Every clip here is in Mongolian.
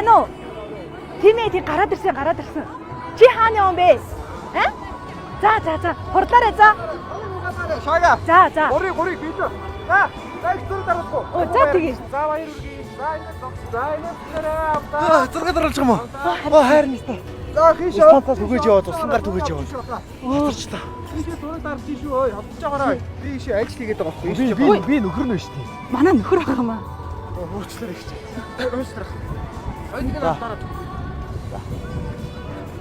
Байна уу? Тийм ээ, тийм гараад ирсэн. Чи хааны он бэ? За. Хурлаарай за. Шага. За. Гурыг бийдэ. За их зүрх дарахгүй. За тэгье. За баяр үргээ. За энэ аваа. Зураг даруулж юм уу? Хайрна та. За хийш. Станцаас түгэж яваад туслангаар түгэж яваад. Хатарчлаа. Тийшээ зураг дарж шүү. Ой, хатж байгаарай. Би ийшээ ажил хийгээд байгаа байхгүй. Би нөхөр нь шүү дээ. Манай нөхөр байх юм аа. Уучлаарай гэж. Уучлаарай. Ойныг нь аваарай.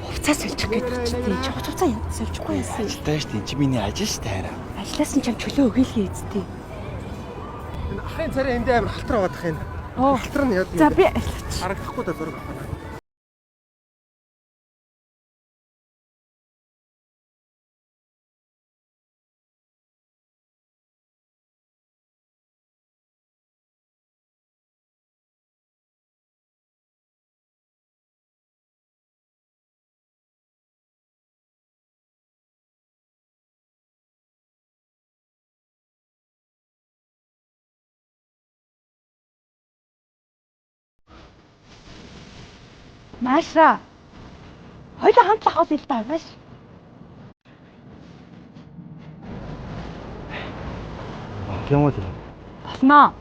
Хувцас сольчих гээд ирчихтий. Хувцас сольчихгүй яасан. Ажилтаа шүү дээ. Чи миний ажил шүү дээ хараа. Ажлаас нь ч чөлөө өгөөлгөө эзтэй. Энэ ахын царай эндээ амар халтар аваад ах юм. Халтар нь яа. За би ажиллаач. Харагдахгүй да зураг авах. Маашра. Хоёулаа хамтлах ол л та маш. Тийм үү. Болно.